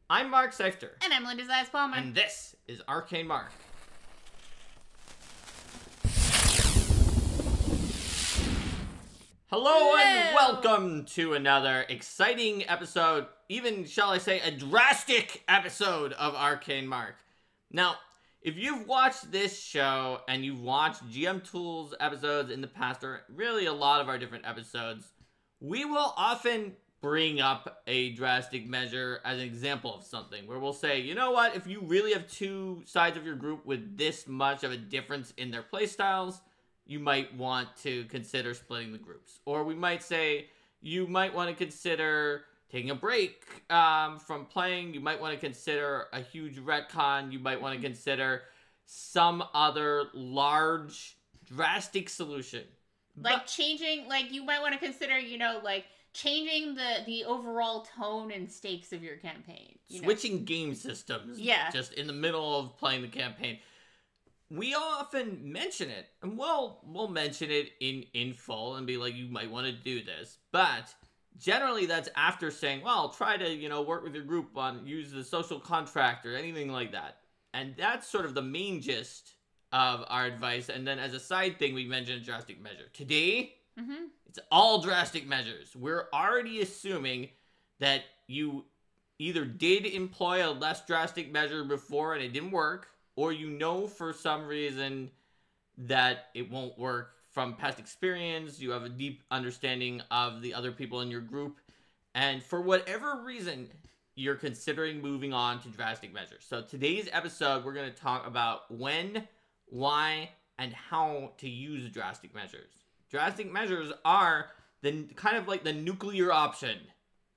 I'm Mark Seifter. And I'm Linda Zayas Palmer. And this is Arcane Mark. Hello and welcome to another exciting episode, even, shall I say, a drastic episode of Arcane Mark. Now, if you've watched this show and you've watched GM Tools episodes in the past, or really a lot of our different episodes, we will often bring up a drastic measure as an example of something where we'll say, you know what, if you really have two sides of your group with this much of a difference in their playstyles, you might want to consider splitting the groups. Or we might say you might want to consider taking a break from playing. You might want to consider a huge retcon. You might want to consider some other large drastic solution. Changing, you might want to consider, changing the overall tone and stakes of your campaign. Switching game systems. Yeah. Just in the middle of playing the campaign. We often mention it, and we'll mention it in full and be like, you might want to do this. But generally that's after saying, well, try to, work with your group on, use the social contract or anything like that. And that's sort of the main gist of our advice. And then as a side thing, we mentioned a drastic measure. Today, it's all drastic measures. We're already assuming that you either did employ a less drastic measure before and it didn't work, or for some reason that it won't work from past experience. You have a deep understanding of the other people in your group, and for whatever reason, you're considering moving on to drastic measures. So today's episode, we're going to talk about when, why, and how to use drastic measures. Drastic measures are kind of like the nuclear option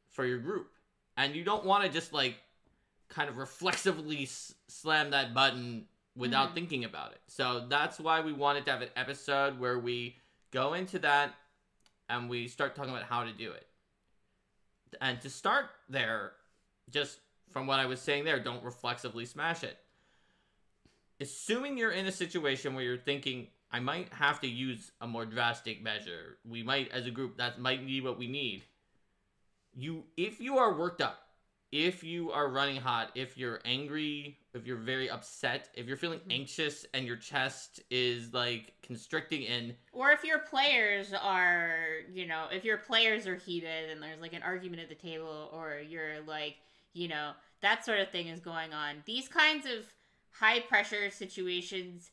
for your group. And you don't want to just kind of reflexively slam that button without thinking about it. So that's why we wanted to have an episode where we go into that and we start talking about how to do it. And to start there, just from what I was saying there, don't reflexively smash it. Assuming you're in a situation where you're thinking, I might have to use a more drastic measure. We might, as a group, that might be what we need. If you are worked up, if you are running hot, if you're angry, if you're very upset, if you're feeling anxious and your chest is constricting in, or if your players are, if your players are heated and there's an argument at the table, or you're that sort of thing is going on. These kinds of high pressure situations,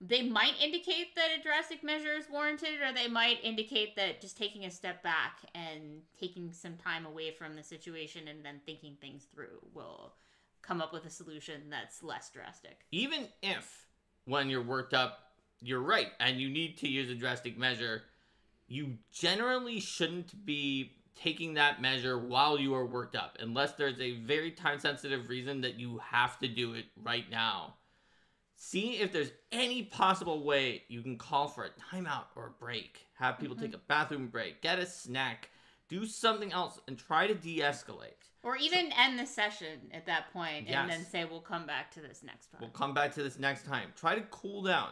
they might indicate that a drastic measure is warranted, or they might indicate that just taking a step back and taking some time away from the situation and then thinking things through will come up with a solution that's less drastic. Even if, when you're worked up, you're right, and you need to use a drastic measure, you generally shouldn't be taking that measure while you are worked up, unless there's a very time-sensitive reason that you have to do it right now. See if there's any possible way you can call for a timeout or a break. Have people take a bathroom break, get a snack, do something else, and try to de-escalate. Or even end the session at that point, yes, and then say, we'll come back to this next time. We'll come back to this next time. Try to cool down.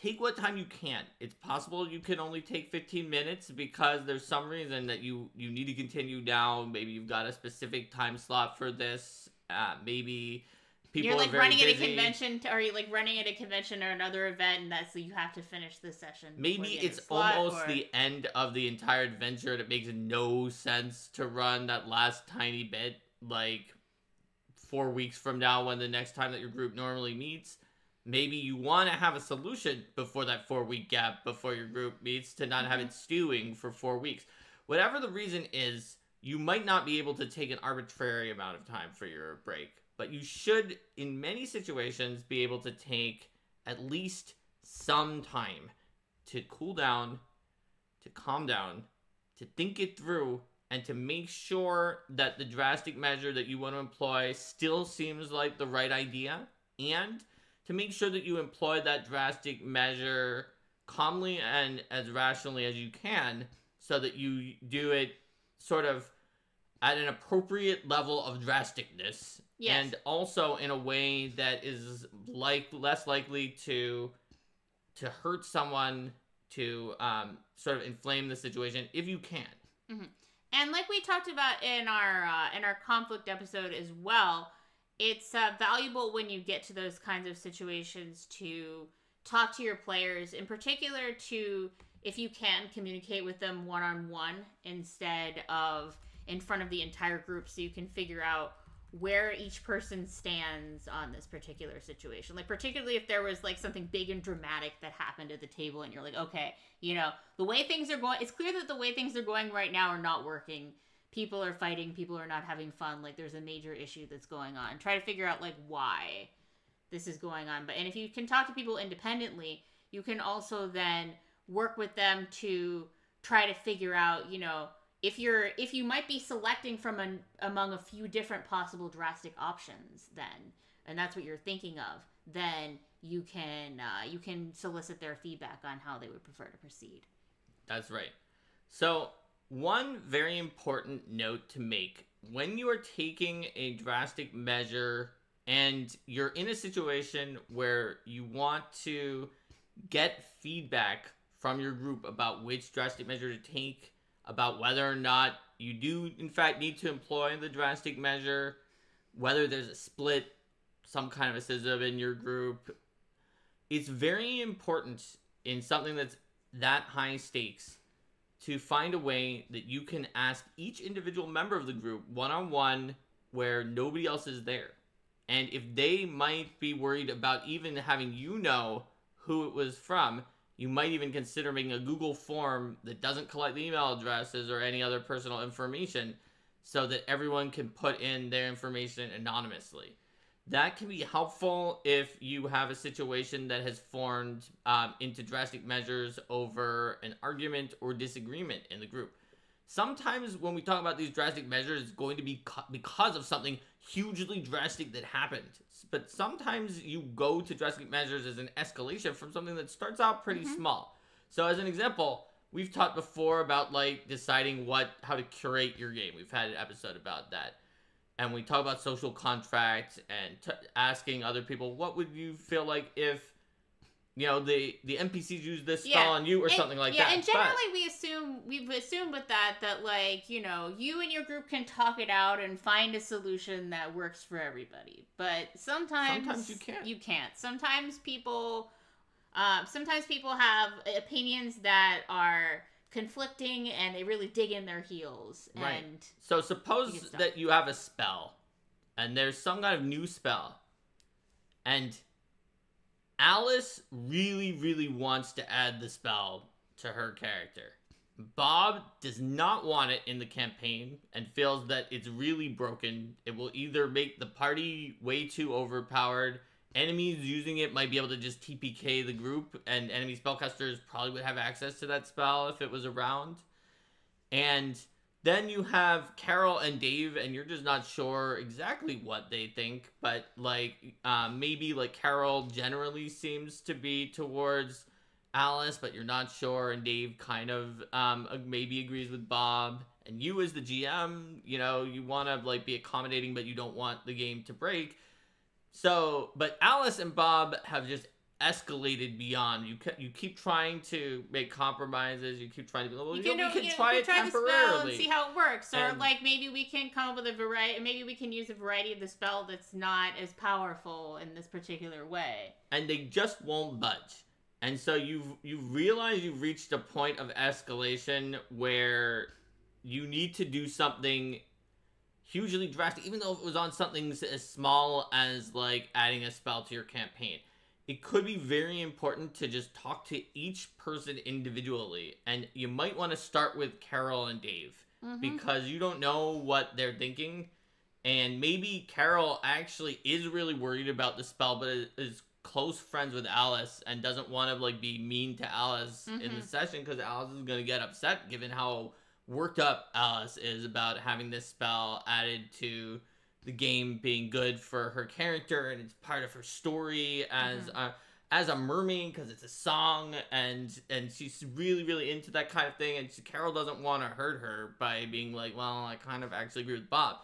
Take what time you can. It's possible you can only take 15 minutes because there's some reason that you need to continue down. Maybe you've got a specific time slot for this. Maybe people you're are very running busy. At a convention, or you're running at a convention or another event, and that's so you have to finish this session. Maybe it's almost the end of the entire adventure, and it makes no sense to run that last tiny bit 4 weeks from now when the next time that your group normally meets. Maybe you want to have a solution before that 4-week gap before your group meets to not have it stewing for 4 weeks. Whatever the reason is, you might not be able to take an arbitrary amount of time for your break. But you should, in many situations, be able to take at least some time to cool down, to calm down, to think it through, and to make sure that the drastic measure that you want to employ still seems like the right idea, and to make sure that you employ that drastic measure calmly and as rationally as you can, so that you do it sort of at an appropriate level of drasticness. Yes. And also in a way that is less likely to hurt someone, to sort of inflame the situation if you can. Mm-hmm. And like we talked about in our conflict episode as well, it's valuable when you get to those kinds of situations to talk to your players, in particular to, if you can, communicate with them one-on-one instead of in front of the entire group, so you can figure out where each person stands on this particular situation. Like, particularly if there was like something big and dramatic that happened at the table and you're like, okay, you know, the way things are going, it's clear that the way things are going right now are not working. People are fighting, people are not having fun, like there's a major issue that's going on. Try to figure out like why this is going on. And if you can talk to people independently, you can also then work with them to try to figure out, you know, if you might be selecting from among a few different possible drastic options, then, and that's what you're thinking of, then you can solicit their feedback on how they would prefer to proceed. That's right. So one very important note to make when you are taking a drastic measure and you're in a situation where you want to get feedback from your group about which drastic measure to take, about whether or not you do, in fact, need to employ the drastic measure, whether there's a split, some kind of a schism in your group. It's very important in something that's that high stakes to find a way that you can ask each individual member of the group one-on-one where nobody else is there. And if they might be worried about even having you know who it was from, you might even consider making a Google form that doesn't collect the email addresses or any other personal information so that everyone can put in their information anonymously. That can be helpful if you have a situation that has formed into drastic measures over an argument or disagreement in the group. Sometimes when we talk about these drastic measures, it's going to be because of something hugely drastic that happened. But sometimes you go to drastic measures as an escalation from something that starts out pretty small. So as an example, we've talked before about like deciding how to curate your game. We've had an episode about that. And we talk about social contract and asking other people, what would you feel like if, you know, the NPCs use this spell on you or something like that. Yeah, and generally we've assumed with that like, you know, you and your group can talk it out and find a solution that works for everybody. But sometimes you can't. Sometimes people have opinions that are conflicting and they really dig in their heels. Right. And so suppose that you have a spell and there's some kind of new spell and Alice really, really wants to add the spell to her character. Bob does not want it in the campaign and feels that it's really broken. It will either make the party way too overpowered. Enemies using it might be able to just TPK the group, and enemy spellcasters probably would have access to that spell if it was around. And then you have Carol and Dave, and you're just not sure exactly what they think, but like maybe like Carol generally seems to be towards Alice, but you're not sure, and Dave kind of maybe agrees with Bob. And you as the GM, you know, you want to like be accommodating, but you don't want the game to break. So, but Alice and Bob have just escalated beyond. You keep trying to make compromises. You keep trying to be, well, we can try it temporarily and see how it works, or like maybe we can come up with a variety. Maybe we can use a variety of the spell that's not as powerful in this particular way. And they just won't budge. And so you realize you've reached a point of escalation where you need to do something hugely drastic, even though it was on something as small as like adding a spell to your campaign. It could be very important to just talk to each person individually. And you might want to start with Carol and Dave because you don't know what they're thinking. And maybe Carol actually is really worried about the spell, but is close friends with Alice and doesn't want to like be mean to Alice in the session because Alice is going to get upset given how worked up Alice is about having this spell added to the game being good for her character, and it's part of her story as a mermaid because it's a song, and she's really, really into that kind of thing, and Carol doesn't want to hurt her by being like, well, I kind of actually agree with Bob.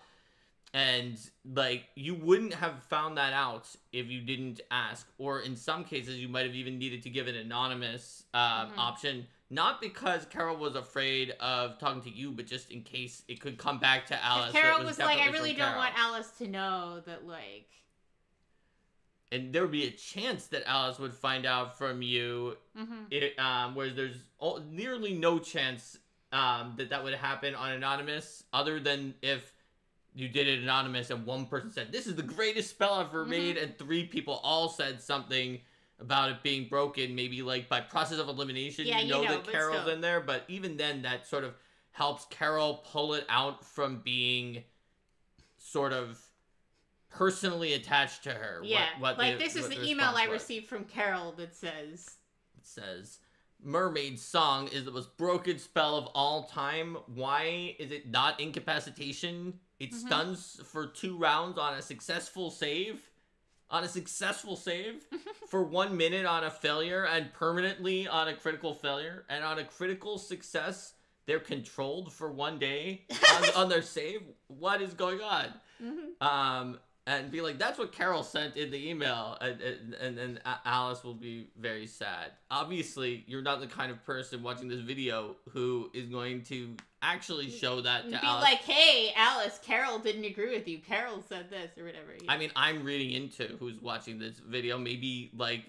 And like, you wouldn't have found that out if you didn't ask, or in some cases you might have even needed to give an anonymous option Not because Carol was afraid of talking to you, but just in case it could come back to Alice. Carol was like, I really don't want Alice to know that, like... And there would be a chance that Alice would find out from you, whereas there's nearly no chance that would happen on Anonymous, other than if you did it Anonymous and one person said, this is the greatest spell ever made, and 3 people all said something about it being broken, maybe like by process of elimination, you know that Carol's in there, but even then that sort of helps Carol pull it out from being sort of personally attached to her. Yeah, this is the email I received from Carol that says... It says, Mermaid Song is the most broken spell of all time. Why is it not incapacitation? It stuns for 2 rounds on a successful save. For 1 minute on a failure, and permanently on a critical failure. And on a critical success, they're controlled for 1 day on their save. What is going on? And be like, that's what Carol sent in the email, and Alice will be very sad. Obviously, you're not the kind of person watching this video who is going to actually show that to Alice. Be like, hey, Alice, Carol didn't agree with you. Carol said this, or whatever. I mean, I'm reading into who's watching this video. Maybe, like,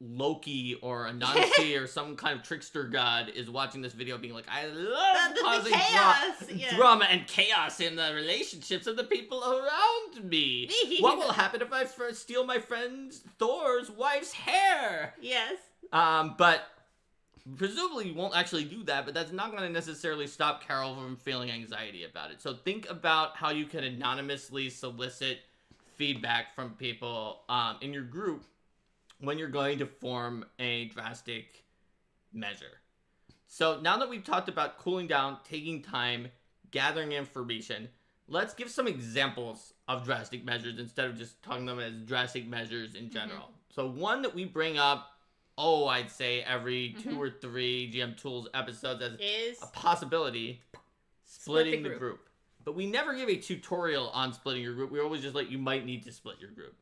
Loki or Anansi or some kind of trickster god is watching this video being like, I love causing chaos. Drama and chaos in the relationships of the people around me. What will happen if I first steal my friend Thor's wife's hair? Yes. But presumably you won't actually do that, but that's not going to necessarily stop Carol from feeling anxiety about it. So think about how you can anonymously solicit feedback from people in your group when you're going to form a drastic measure. So now that we've talked about cooling down, taking time, gathering information, let's give some examples of drastic measures instead of just talking them as drastic measures in general. So one that we bring up, I'd say every 2 or 3 GM Tools episodes as a possibility, splitting the group. But we never give a tutorial on splitting your group. We always just you might need to split your group.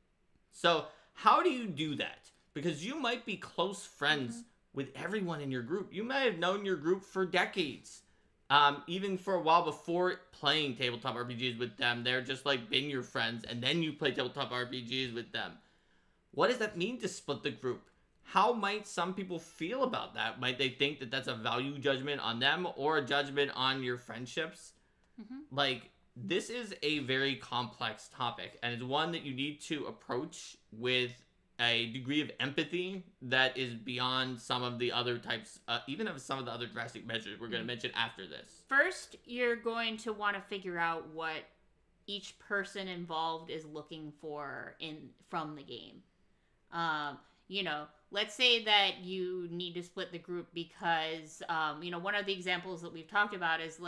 So how do you do that? Because you might be close friends with everyone in your group. You might have known your group for decades. Even for a while before playing tabletop RPGs with them, they're just been your friends, and then you play tabletop RPGs with them. What does that mean to split the group? How might some people feel about that? Might they think that that's a value judgment on them or a judgment on your friendships? This is a very complex topic, and it's one that you need to approach with a degree of empathy that is beyond some of the other types, even of some of the other drastic measures we're going to mention after this. First, you're going to want to figure out what each person involved is looking for from the game. Let's say that you need to split the group because, one of the examples that we've talked about is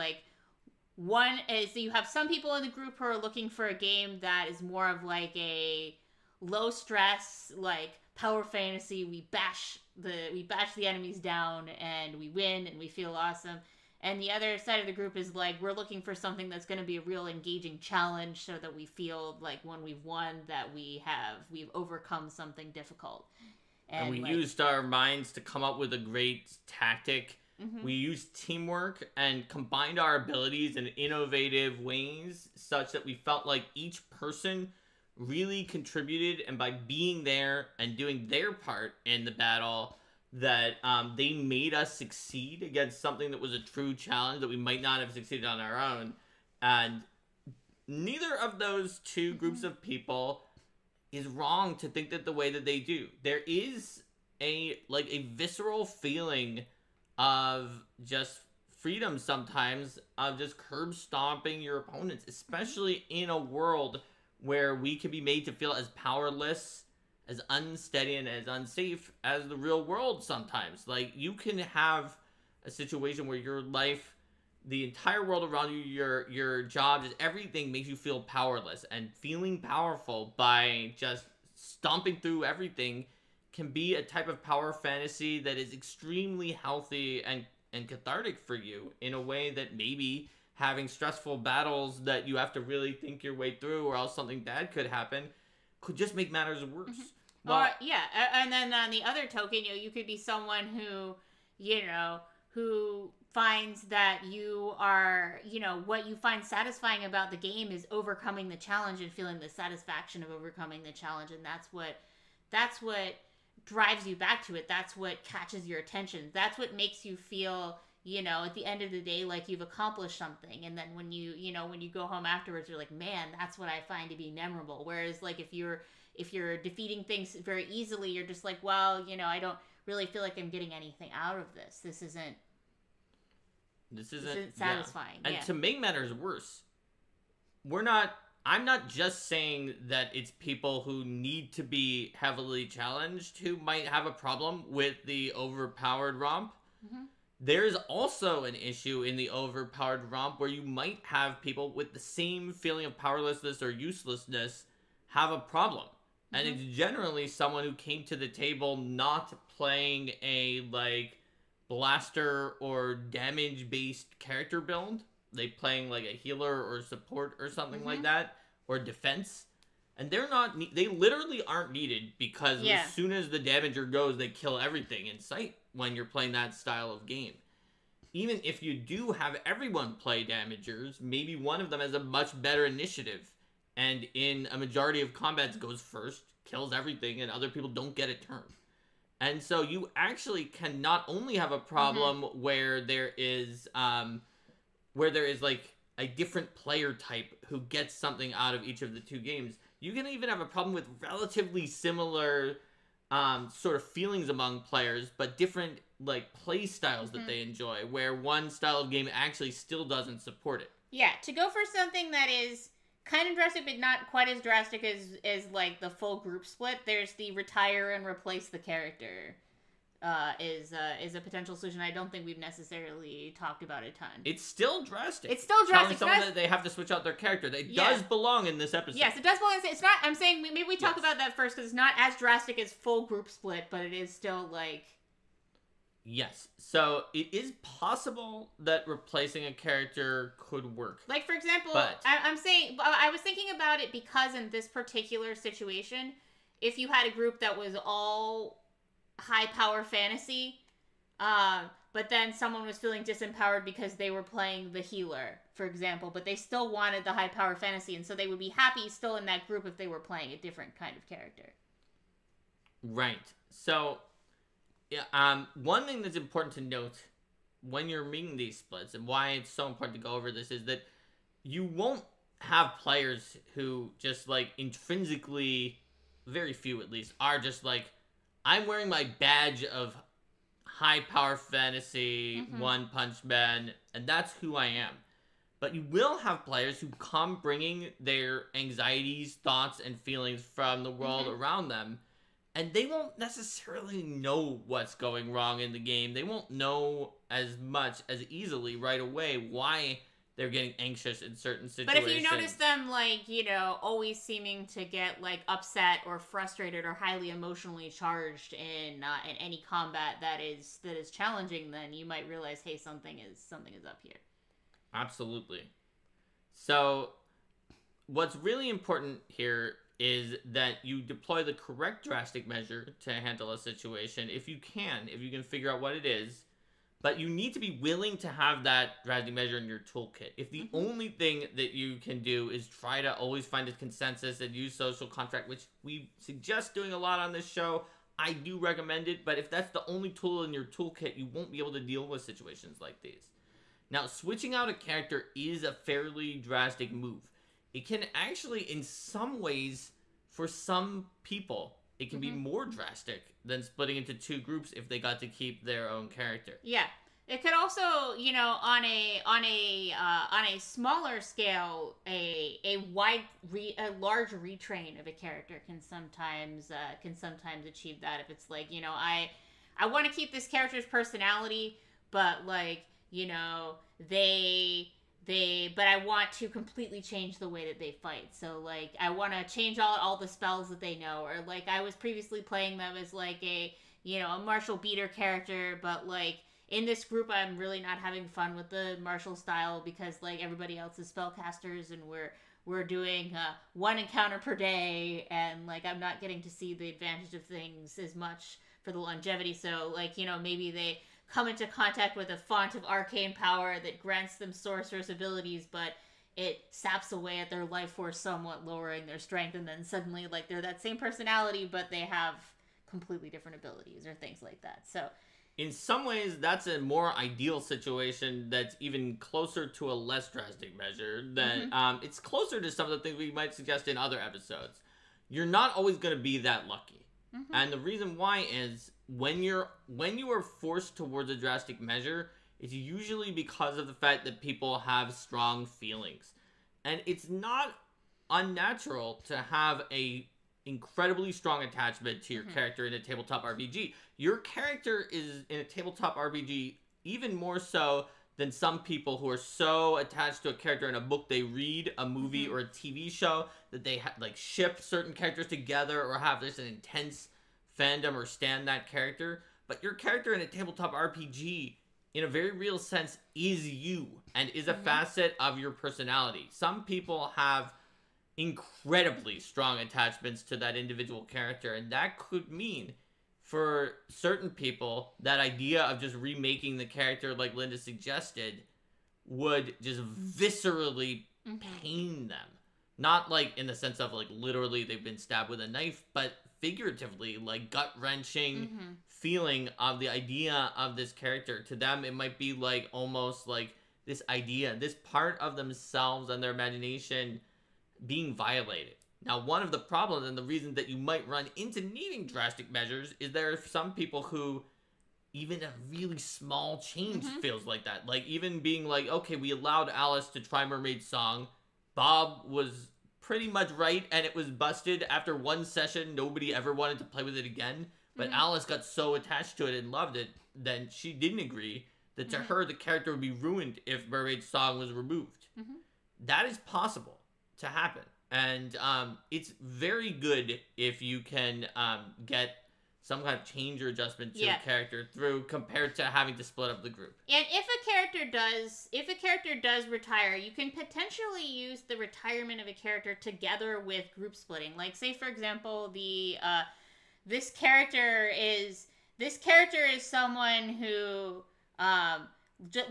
one is that you have some people in the group who are looking for a game that is more of a low stress, power fantasy. We bash the enemies down and we win and we feel awesome. And the other side of the group is we're looking for something that's going to be a real engaging challenge so that we feel when we've won that we've overcome something difficult. And we used our minds to come up with a great tactic. We used teamwork and combined our abilities in innovative ways such that we felt like each person really contributed, and by being there and doing their part in the battle, that they made us succeed against something that was a true challenge that we might not have succeeded on our own. And neither of those two groups of people is wrong to think that the way that they do. There is a visceral feeling of just freedom sometimes, of just curb stomping your opponents, especially in a world where we can be made to feel as powerless, as unsteady, and as unsafe as the real world sometimes. You can have a situation where your life, the entire world around you, your job, just everything makes you feel powerless, and feeling powerful by just stomping through everything can be a type of power fantasy that is extremely healthy and cathartic for you in a way that maybe having stressful battles that you have to really think your way through or else something bad could happen could just make matters worse. And then on the other token, you could be someone who, who finds that you are, what you find satisfying about the game is overcoming the challenge and feeling the satisfaction of overcoming the challenge, and that's what drives you back to it. That's what catches your attention. That's what makes you feel, at the end of the day, like you've accomplished something. And then when you go home afterwards, you're like, man, that's what I find to be memorable. Whereas like if you're defeating things very easily, you're just like, well, I don't really feel like I'm getting anything out of this. This isn't satisfying. Yeah. And to make matters worse, I'm not just saying that it's people who need to be heavily challenged who might have a problem with the overpowered romp. Mm-hmm. There's also an issue in the overpowered romp where you might have people with the same feeling of powerlessness or uselessness have a problem. Mm-hmm. And it's generally someone who came to the table not playing a, like, blaster or damage-based character build. They playing like a healer or support or something mm-hmm. like that, or defense, and they literally aren't needed because as soon as the damager goes, they kill everything in sight when you're playing that style of game. Even if you do have everyone play damagers, maybe one of them has a much better initiative, and in a majority of combats goes first, kills everything, and other people don't get a turn. And so you actually can not only have a problem mm-hmm. where there is like a different player type who gets something out of each of the two games, you can even have a problem with relatively similar sort of feelings among players, but different like play styles mm-hmm. that they enjoy, where one style of game actually still doesn't support it. Yeah, to go for something that is kind of drastic, but not quite as drastic as like the full group split, there's the retire and replace the character. Is a potential solution. I don't think we've necessarily talked about a ton. It's still drastic. It's still drastic. Telling someone that they have to switch out their character. It does belong in this episode. Yes, it does belong. It's not. I'm saying maybe we talk about that first because it's not as drastic as full group split, but it is still like. Yes. So it is possible that replacing a character could work. Like for example, but... I'm saying I was thinking about it because in this particular situation, if you had a group that was all high power fantasy, but then someone was feeling disempowered because they were playing the healer, for example, but they still wanted the high power fantasy, and so they would be happy still in that group if they were playing a different kind of character. Right. So, yeah, one thing that's important to note when you're making these splits, and why it's so important to go over this, is that you won't have players who just, like, intrinsically, very few at least, are just like, I'm wearing my badge of high power fantasy, mm-hmm. One Punch Man, and that's who I am. But you will have players who come bringing their anxieties, thoughts, and feelings from the world mm-hmm. around them, and they won't necessarily know what's going wrong in the game. They won't know as much as easily right away why they're getting anxious in certain situations. But if you notice them, like, always seeming to get, like, upset or frustrated or highly emotionally charged in any combat that is challenging, then you might realize, hey, something is up here. Absolutely. So, what's really important here is that you deploy the correct drastic measure to handle a situation, if you can figure out what it is. But you need to be willing to have that drastic measure in your toolkit. If the mm-hmm. only thing that you can do is try to always find a consensus and use social contract, which we suggest doing a lot on this show, I do recommend it. But if that's the only tool in your toolkit, you won't be able to deal with situations like these. Now, switching out a character is a fairly drastic move. It can actually, in some ways, for some people, it can mm-hmm. be more drastic than splitting into two groups if they got to keep their own character. Yeah, it could also, on a smaller scale, a large retrain of a character can sometimes achieve that. If it's like, I want to keep this character's personality, but like, but I want to completely change the way that they fight. So, like, I want to change all the spells that they know. Or, like, I was previously playing them as, like, a martial beater character. But, like, in this group, I'm really not having fun with the martial style because, like, everybody else is spellcasters. And we're doing one encounter per day. And, like, I'm not getting to see the advantage of things as much for the longevity. So, like, maybe they come into contact with a font of arcane power that grants them sorcerer's abilities, but it saps away at their life force, somewhat lowering their strength, and then suddenly, like, they're that same personality, but they have completely different abilities or things like that. So in some ways, that's a more ideal situation that's even closer to a less drastic measure. Than it's closer to some of the things we might suggest in other episodes. You're not always going to be that lucky. And the reason why is when you are forced towards a drastic measure, it's usually because of the fact that people have strong feelings. And it's not unnatural to have a incredibly strong attachment to your character in a tabletop RPG. Your character is in a tabletop RPG even more so than some people who are so attached to a character in a book they read, a movie, or a TV show that they like ship certain characters together or have this an intense fandom or stand that character. But your character in a tabletop RPG, in a very real sense, is you and is a facet of your personality. Some people have incredibly strong attachments to that individual character, and that could mean for certain people that idea of just remaking the character like Linda suggested would just viscerally pain them. Not like in the sense of like literally they've been stabbed with a knife, but figuratively, like gut-wrenching feeling of the idea of this character. To them, it might be like almost like this idea, this part of themselves and their imagination being violated. Now, one of the problems and the reason that you might run into needing drastic measures is there are some people who even a really small change feels like that. Like even being like, okay, we allowed Alice to try Mermaid Song. Bob was pretty much right, and it was busted after one session. Nobody ever wanted to play with it again. But Alice got so attached to it and loved it, then she didn't agree that to her the character would be ruined if Mermaid Song was removed. That is possible to happen. And it's very good if you can get some kind of change or adjustment to a character through compared to having to split up the group. And if a character does retire, you can potentially use the retirement of a character together with group splitting. Like, say for example, this character is someone who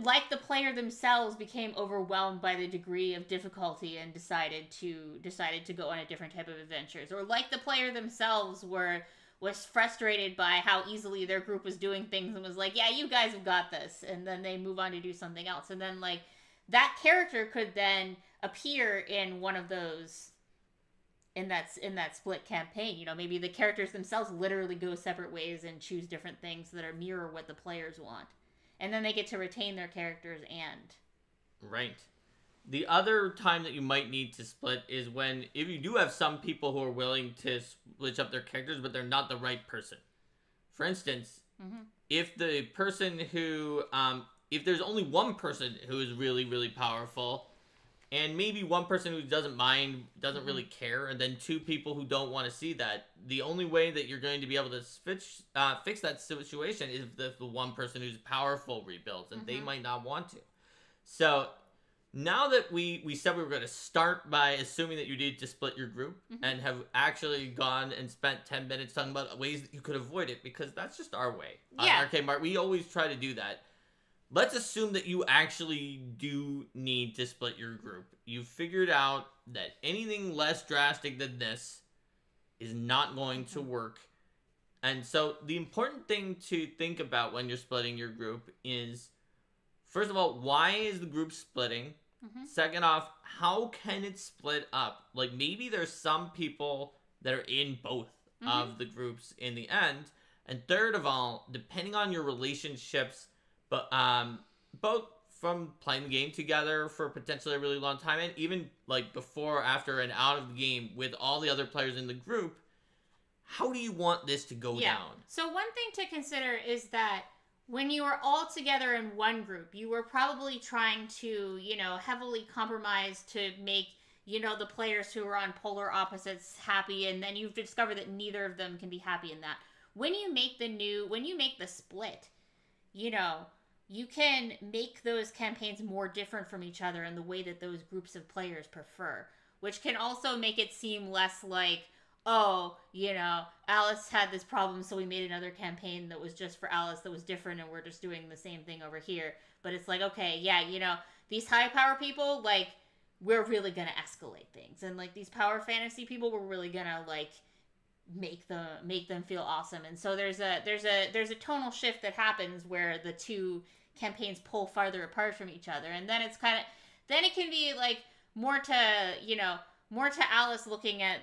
like the player themselves became overwhelmed by the degree of difficulty and decided to go on a different type of adventures, or like the player themselves was frustrated by how easily their group was doing things and was like, yeah, you guys have got this, and then they move on to do something else. And then like that character could then appear in one of those in that split campaign. You know, maybe the characters themselves literally go separate ways and choose different things that are mirror what the players want. And then they get to retain their characters and... Right. The other time that you might need to split is when, if you do have some people who are willing to switch up their characters, but they're not the right person. For instance, if the person who... if there's only one person who is really, really powerful, and maybe one person who doesn't mind, doesn't really care, and then two people who don't want to see that, the only way that you're going to be able to fix that situation is if the one person who's powerful rebuilds, and they might not want to. So now that we said we were going to start by assuming that you need to split your group, and have actually gone and spent 10 minutes talking about ways that you could avoid it, because that's just our way. On Arcade Mart, we always try to do that. Let's assume that you actually do need to split your group. You've figured out that anything less drastic than this is not going to work. And so the important thing to think about when you're splitting your group is, first of all, why is the group splitting? Second off, how can it split up? Like, maybe there's some people that are in both of the groups in the end. And third of all, depending on your relationships, but both from playing the game together for potentially a really long time, and even like before, after, and out of the game with all the other players in the group, how do you want this to go down? So one thing to consider is that when you were all together in one group, you were probably trying to, you know, heavily compromise to make, you know, the players who are on polar opposites happy, and then you've discovered that neither of them can be happy in that. When you make the split, you know, you can make those campaigns more different from each other in the way that those groups of players prefer, which can also make it seem less like, oh, Alice had this problem, so we made another campaign that was just for Alice that was different, and we're just doing the same thing over here. But it's like, okay, yeah, these high power people, like, we're really gonna escalate things, and like these power fantasy people, we're really gonna like make them feel awesome. And so there's a tonal shift that happens where the two campaigns pull farther apart from each other, and then then it can be like more to more to Alice looking at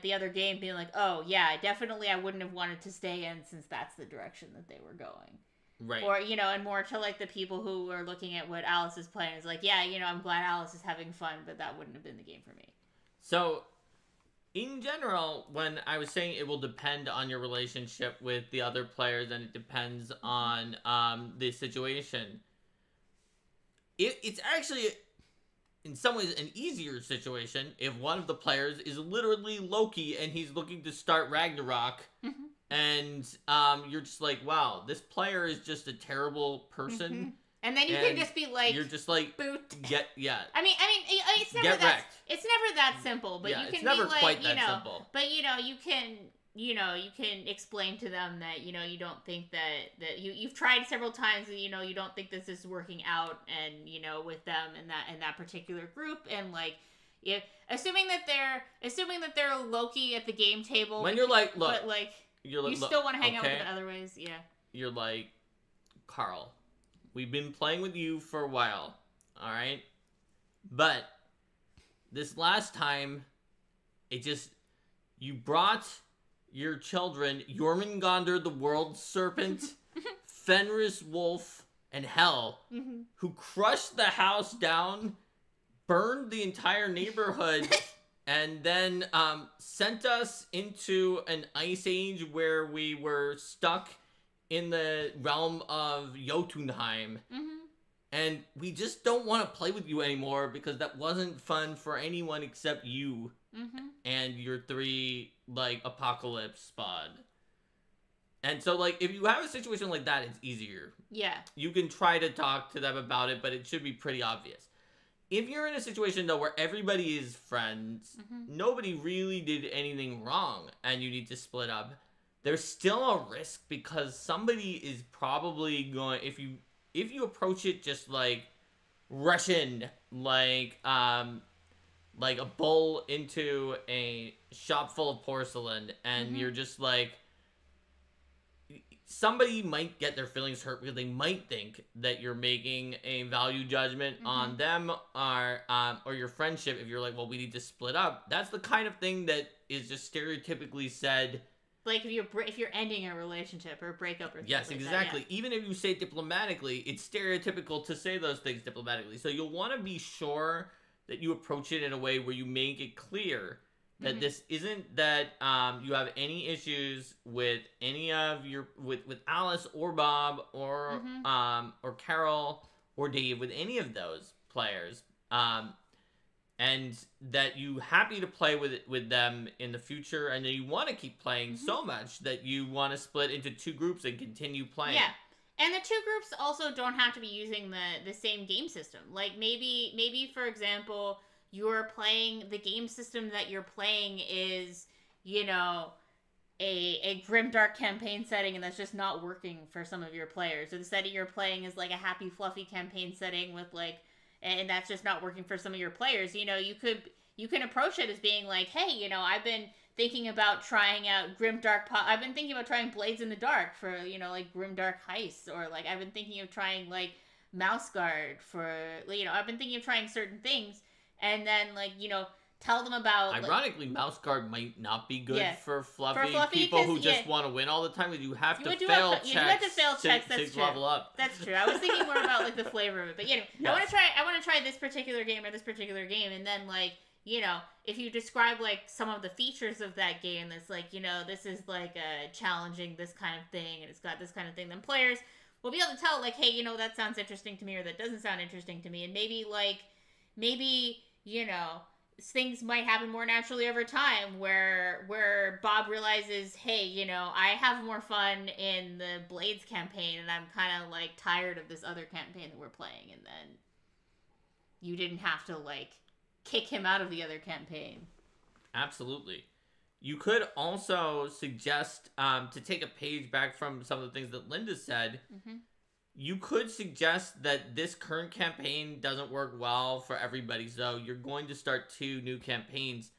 the other game, being like, oh yeah, definitely I wouldn't have wanted to stay in since that's the direction that they were going. Right. Or, and more to like the people who are looking at what Alice is playing is like, yeah, I'm glad Alice is having fun, but that wouldn't have been the game for me. So, in general, when I was saying it will depend on your relationship with the other players and it depends on the situation, it's actually, in some ways, an easier situation if one of the players is literally Loki and he's looking to start Ragnarok. Mm-hmm. And you're just like, wow, this player is just a terrible person. Mm-hmm. And then you can just be like, you're just like, boot. Yeah. I mean, it's never it's never that simple. But yeah, you can it's never be like, quite that simple. But you can explain to them that you don't think that you've tried several times and you don't think this is working out, and with them and that particular group, and like, assuming that they're Loki at the game table. When you're like, look, but like. You still want to hang out with them in other ways, yeah. You're like, Carl, we've been playing with you for a while, alright? But this last time, you brought your children, Jormungandr the World Serpent, Fenris Wolf, and Hel, who crushed the house down, burned the entire neighborhood, and then sent us into an ice age where we were stuck in the realm of Jotunheim. Mm-hmm. And we just don't want to play with you anymore because that wasn't fun for anyone except you and your 3, like, apocalypse spawn. And so, like, if you have a situation like that, it's easier. Yeah. You can try to talk to them about it, but it should be pretty obvious. If you're in a situation, though, where everybody is friends, nobody really did anything wrong, and you need to split up, there's still a risk because somebody is probably going, if you approach it just like Russian, like a bull into a shop full of porcelain, and you're just like, somebody might get their feelings hurt because they might think that you're making a value judgment on them or your friendship. If you're like, well, we need to split up, that's the kind of thing that is just stereotypically said. Like if you're ending a relationship or a breakup or yes, like exactly. That, yeah. Even if you say it diplomatically, it's stereotypical to say those things diplomatically. So you'll want to be sure that you approach it in a way where you make it clear that this isn't that you have any issues with any of with Alice or Bob or Carol or Dave, with any of those players, and that you happy to play with them in the future, and that you want to keep playing so much that you want to split into 2 groups and continue playing. Yeah. And the 2 groups also don't have to be using the same game system. Like maybe for example, you're playing, the game system that you're playing is, a grimdark campaign setting, and that's just not working for some of your players. Or the setting you're playing is like a happy, fluffy campaign setting with like, and that's just not working for some of your players. You can approach it as being like, hey, I've been thinking about trying out I've been thinking about trying Blades in the Dark for, like grimdark heists, or like I've been thinking of trying like Mouse Guard for, I've been thinking of trying certain things. And then, like, tell them about... Ironically, Mouse Guard might not be good for fluffy people who just want to win all the time. You have to fail checks. You have to fail checks, that's true. Level up. That's true. I was thinking more about, like, the flavor of it. But, yes. I want to try this particular game or this particular game. And then, like, if you describe, like, some of the features of that game that's, like, this is, like, challenging this kind of thing, and it's got this kind of thing, then players will be able to tell, like, hey, that sounds interesting to me, or that doesn't sound interesting to me. And maybe things might happen more naturally over time where Bob realizes, hey, I have more fun in the Blades campaign, and I'm kind of like tired of this other campaign that we're playing, and then you didn't have to like kick him out of the other campaign. Absolutely. You could also suggest, to take a page back from some of the things that Linda said, you could suggest that this current campaign doesn't work well for everybody, so you're going to start 2 new campaigns.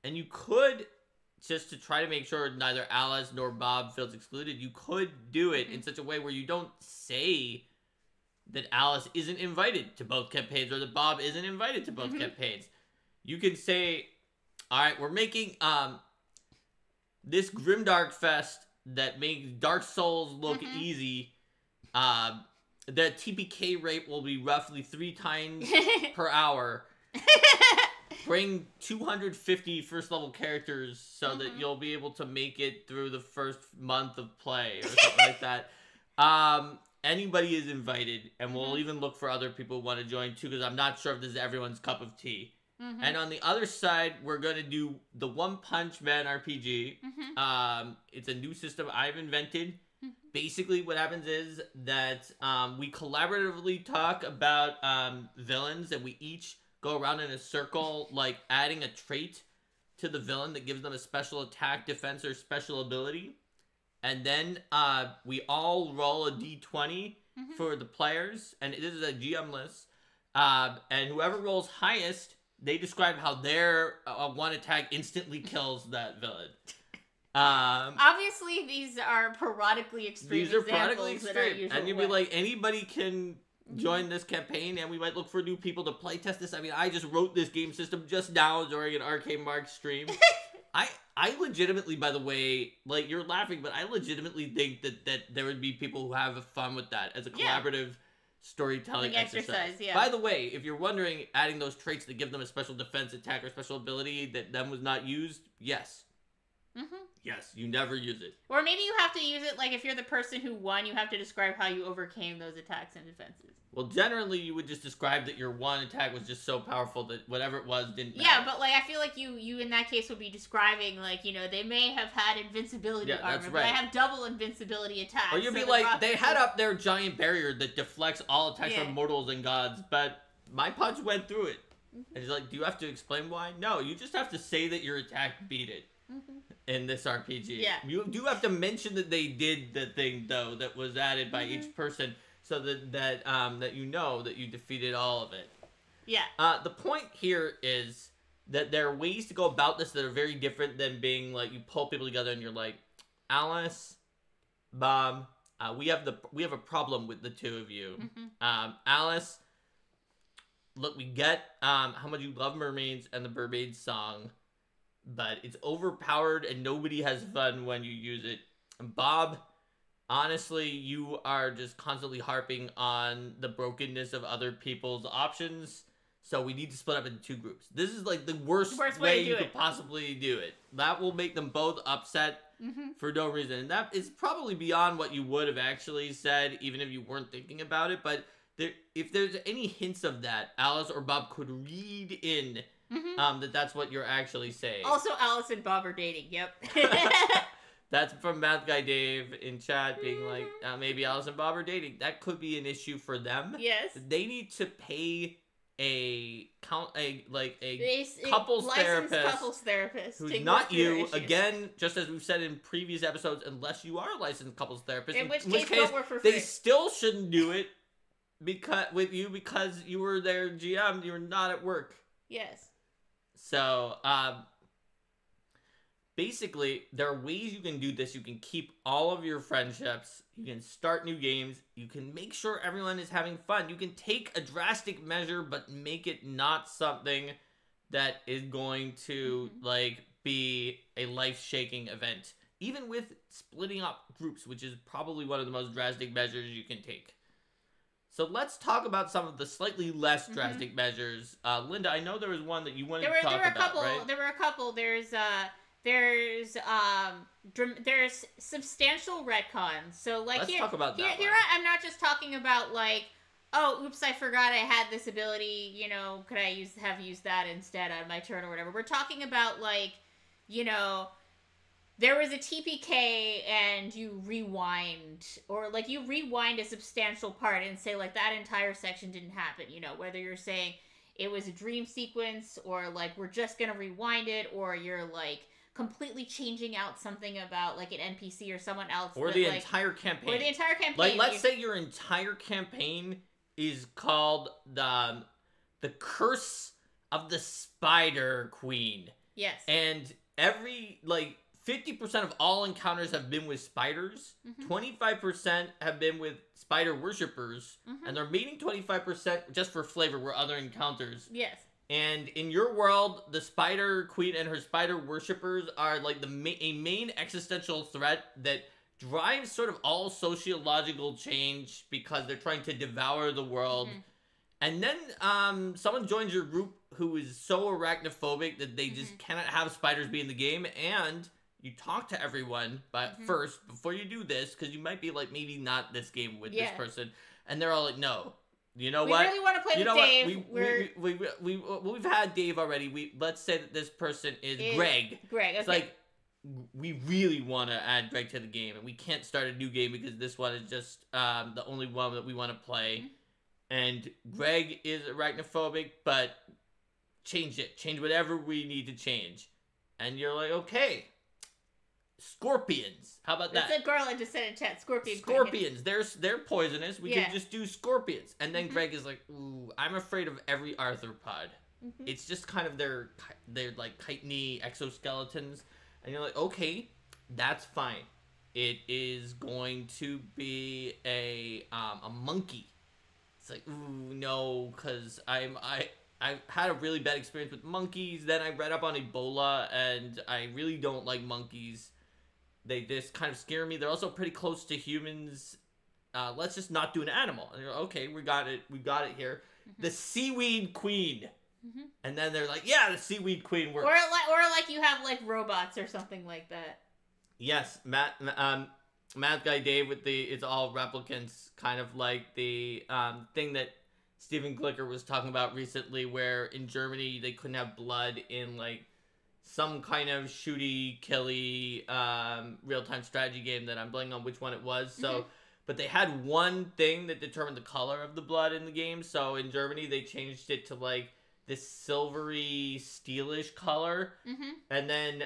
And you could, just to try to make sure neither Alice nor Bob feels excluded, you could do it in such a way where you don't say that Alice isn't invited to both campaigns or that Bob isn't invited to both campaigns. You can say, all right, we're making this Grimdark Fest that makes Dark Souls look easy. The TPK rate will be roughly 3 times per hour. Bring 250 first level characters so that you'll be able to make it through the first month of play or something like that. Anybody is invited, and we'll even look for other people who want to join too, because I'm not sure if this is everyone's cup of tea. And on the other side, we're going to do the One Punch Man RPG. It's a new system I've invented. Basically, what happens is that we collaboratively talk about villains, and we each go around in a circle, like adding a trait to the villain that gives them a special attack, defense, or special ability. And then we all roll a d20 for the players, and this is a GM list. And whoever rolls highest, they describe how their one attack instantly kills that villain. Obviously, these are periodically extreme. These are periodically extreme, and you'd be like, anybody can join this campaign, and we might look for new people to play test this. I mean, I just wrote this game system just now during an Arcade Mark stream. I legitimately, by the way, like, you're laughing, but I legitimately think that there would be people who have fun with that as a collaborative storytelling exercise. By the way, if you're wondering, adding those traits that give them a special defense, attack, or special ability that then was not used, yes. Yes, you never use it. Or maybe you have to use it, like, if you're the person who won, you have to describe how you overcame those attacks and defenses. Well, generally, you would just describe that your one attack was just so powerful that whatever it was didn't matter. Yeah, but, like, I feel like you in that case would be describing, like, you know, they may have had invincibility armor, that's right. but I have double invincibility attacks. Or you'd be like, they had up their giant barrier that deflects all attacks from mortals and gods, but my punch went through it. And he's like, do you have to explain why? No, you just have to say that your attack beat it. In this RPG. Yeah. You do have to mention that they did the thing, though, that was added by each person, so that you know that you defeated all of it. Yeah. The point here is that there are ways to go about this that are very different than being like, you pull people together and you're like, Alice, Bob, we have a problem with the two of you. Alice, look, we get how much you love mermaids and the mermaid song, but it's overpowered and nobody has fun when you use it. And Bob, honestly, you are just constantly harping on the brokenness of other people's options, so we need to split up into 2 groups. This is like the worst way you could possibly do it. That will make them both upset for no reason. And that is probably beyond what you would have actually said, even if you weren't thinking about it. But if there's any hints of that, Alice or Bob could read in that's what you're actually saying. Also, Alice and Bob are dating. Yep. That's from Math Guy Dave in chat being like, maybe Alice and Bob are dating. That could be an issue for them. Yes. They need to pay a couples therapist who's not you. Again, just as we've said in previous episodes, unless you are a licensed couples therapist, in which case don't work for free. They still shouldn't do it because you were their GM. You were not at work. Yes. So, basically, there are ways you can do this. You can keep all of your friendships. You can start new games. You can make sure everyone is having fun. You can take a drastic measure, but make it not something that is going to, like, be a life-shaking event. Even with splitting up groups, which is probably one of the most drastic measures you can take. So let's talk about some of the slightly less drastic measures. Linda, I know there was one that you wanted to talk about, right? There were a couple. There's substantial retcons. So, like, let's talk about that. Here I'm not just talking about, like, oh, oops, I forgot I had this ability. You know, could I have used that instead on my turn or whatever? We're talking about, like, you know, there was a TPK and you rewind, or like you rewind a substantial part and say like that entire section didn't happen, you know, whether you're saying it was a dream sequence or like we're just gonna rewind it, or you're like completely changing out something about like an NPC or someone else, or the entire campaign. Or the entire campaign. Like, let's say your entire campaign is called the Curse of the Spider Queen. Yes. And every, like, 50% of all encounters have been with spiders, 25% have been with spider worshippers, and the remaining 25%, just for flavor, were other encounters. Yes. And in your world, the Spider Queen and her spider worshippers are like a main existential threat that drives sort of all sociological change because they're trying to devour the world. And then someone joins your group who is so arachnophobic that they just cannot have spiders be in the game, and you talk to everyone first before you do this, because you might be like, maybe not this game with this person, and they're all like, no. You know what? We really want to play with Dave. We've had Dave already. Let's say that this person is Greg. Greg, okay. It's like, we really want to add Greg to the game, and we can't start a new game because this one is just the only one that we want to play. And Greg is arachnophobic, but change it. Change whatever we need to change. And you're like, okay. Scorpions. How about that? That's a girl I just said in chat. Scorpions. They're poisonous. We can just do scorpions. And then Greg is like, ooh, I'm afraid of every arthropod. It's just kind of their like chitin exoskeletons. And you're like, okay, that's fine. It is going to be a monkey. It's like, ooh, no, because I've had a really bad experience with monkeys. Then I read up on Ebola, and I really don't like monkeys. They just kind of scare me. They're also pretty close to humans. Let's just not do an animal. And you're like, okay, we got it. We got it here. The Seaweed Queen. And then they're like, yeah, the Seaweed Queen works. Or like you have like robots or something like that. Yes, Math Guy Dave with the it's all replicants, kind of like the thing that Stephen Glicker was talking about recently, where in Germany they couldn't have blood in like some kind of shooty, killy, real-time strategy game that I'm blanking on which one it was. So, but they had one thing that determined the color of the blood in the game. So in Germany, they changed it to like this silvery, steelish color. And then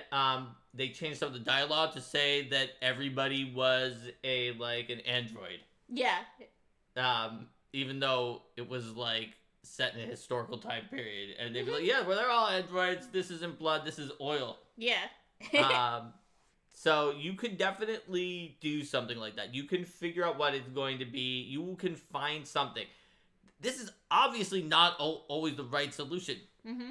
they changed some of the dialogue to say that everybody was an android. Yeah. Even though it was like set in a historical time period, and they'd be like, yeah, well, they're all androids. This isn't blood. This is oil. Yeah. So you could definitely do something like that. You can figure out what it's going to be. You can find something. This is obviously not always the right solution.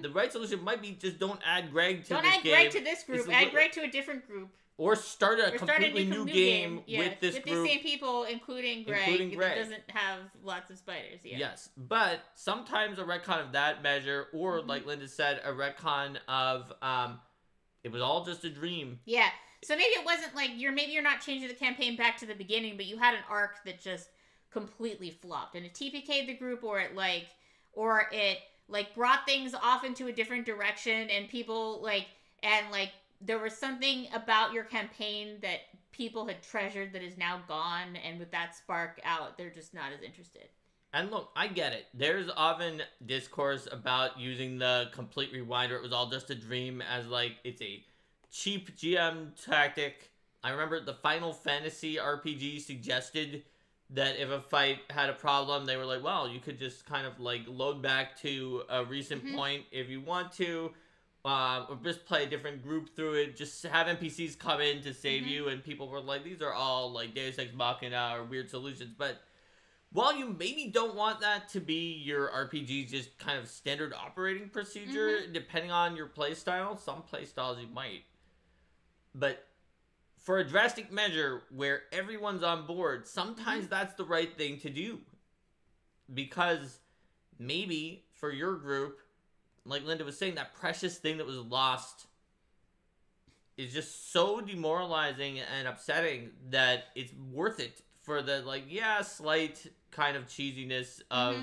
The right solution might be just don't add Greg to this game. Don't add Greg to this group. Add Greg to a different group. Or start a completely new game with this group. With the same people, including Greg. That doesn't have lots of spiders. Yeah. Yes, but sometimes a retcon of that measure, or like Linda said, a retcon of it was all just a dream. Yeah. So maybe it wasn't like maybe you're not changing the campaign back to the beginning, but you had an arc that just completely flopped, and it TPK'd the group, or it brought things off into a different direction, and people there was something about your campaign that people had treasured that is now gone, and with that spark out, they're just not as interested. And look, I get it. There's often discourse about using the complete rewind, or it was all just a dream, as like it's a cheap GM tactic. I remember the Final Fantasy RPG suggested that if a fight had a problem, they were like, well, you could just kind of like load back to a recent point if you want to. Or just play a different group through it. Just have NPCs come in to save you, and people were like, these are all like Deus Ex Machina or weird solutions. But while you maybe don't want that to be your RPG's just kind of standard operating procedure, depending on your playstyle, some playstyles you might. But for a drastic measure where everyone's on board, sometimes that's the right thing to do. Because maybe for your group, like Linda was saying, that precious thing that was lost is just so demoralizing and upsetting that it's worth it for the, slight kind of cheesiness of,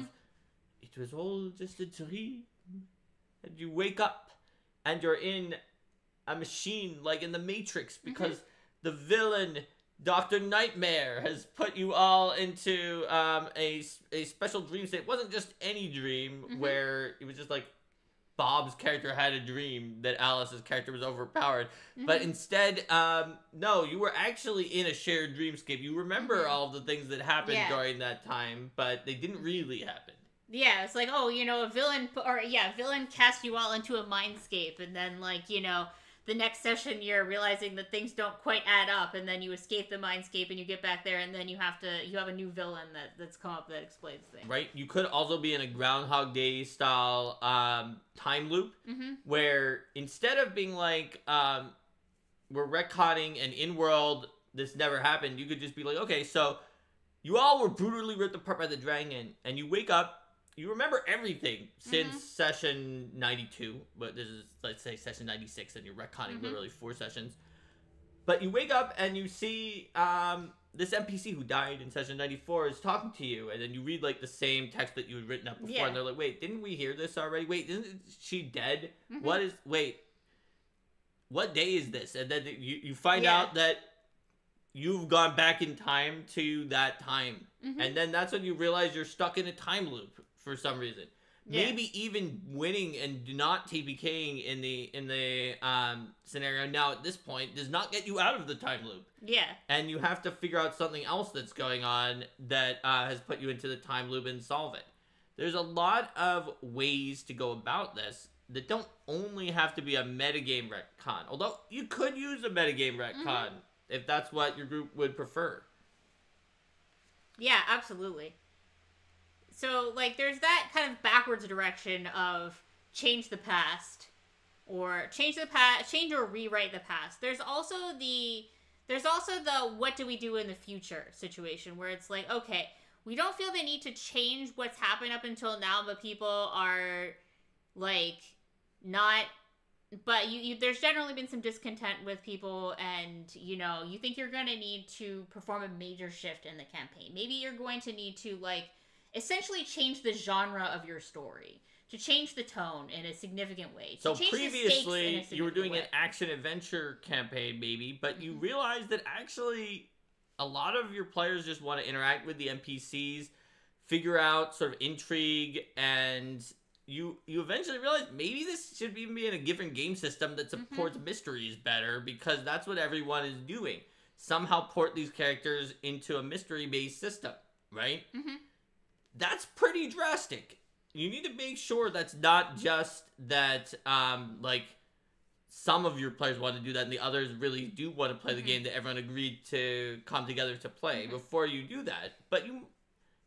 it was all just a dream. And you wake up and you're in a machine like in the Matrix because the villain, Dr. Nightmare, has put you all into a special dream state. It wasn't just any dream where it was just like Bob's character had a dream that Alice's character was overpowered. But Mm-hmm. instead, no, you were actually in a shared dreamscape. You remember all of the things that happened during that time, but they didn't really happen. Yeah, it's like, oh, a villain cast you all into a mindscape, and then, like, the next session you're realizing that things don't quite add up, and then you escape the mindscape and you get back there, and then you have a new villain that's come up that explains things. Right? You could also be in a Groundhog Day style time loop, where instead of being like, we're retconning and in-world, this never happened, you could just be like, okay, so you all were brutally ripped apart by the dragon, and you wake up, you remember everything since session 92, but this is, let's say, session 96, and you're retconning literally 4 sessions. But you wake up and you see this NPC who died in session 94 is talking to you, and then you read like the same text that you had written up before, and they're like, wait, didn't we hear this already? Wait, isn't she dead? What day is this? And then you find out that you've gone back in time to that time. And then that's when you realize you're stuck in a time loop for some reason. Maybe even winning and not TPKing in the scenario now at this point does not get you out of the time loop. Yeah. And you have to figure out something else that's going on that has put you into the time loop and solve it. There's a lot of ways to go about this that don't only have to be a metagame retcon. Although you could use a metagame retcon if that's what your group would prefer. Yeah, absolutely. So, like, there's that kind of backwards direction of change the past, or change or rewrite the past. There's also the what do we do in the future situation, where it's like, okay, we don't feel the need to change what's happened up until now, but people are, like, not... But there's generally been some discontent with people, and, you think you're going to need to perform a major shift in the campaign. Maybe you're going to need to, like, essentially change the genre of your story, to change the tone in a significant way. So previously, you were doing an action-adventure campaign, maybe, but you realized that actually a lot of your players just want to interact with the NPCs, figure out sort of intrigue, and... You eventually realize maybe this should even be in a different game system that supports mysteries better, because that's what everyone is doing. Somehow port these characters into a mystery-based system, right? That's pretty drastic. You need to make sure that's not just that, like, some of your players want to do that and the others really do want to play the game that everyone agreed to come together to play before you do that. But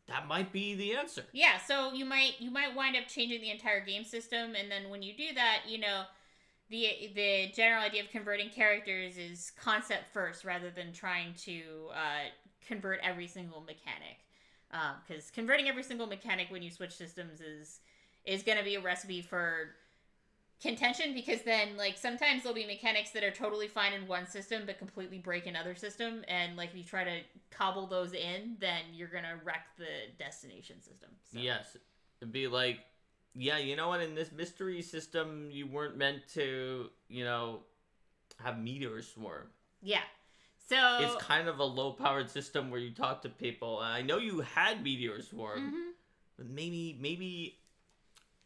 that might be the answer. Yeah, so you might wind up changing the entire game system, and then when you do that, the general idea of converting characters is concept first rather than trying to convert every single mechanic. Because converting every single mechanic when you switch systems is going to be a recipe for contention, because then, like, sometimes there'll be mechanics that are totally fine in one system but completely break another system, and, like, if you try to cobble those in, then you're gonna wreck the destination system. So. Yes. It'd be like, yeah, you know what, in this mystery system you weren't meant to, have meteor swarm. Yeah. So it's kind of a low-powered system where you talk to people. I know you had meteor swarm, but maybe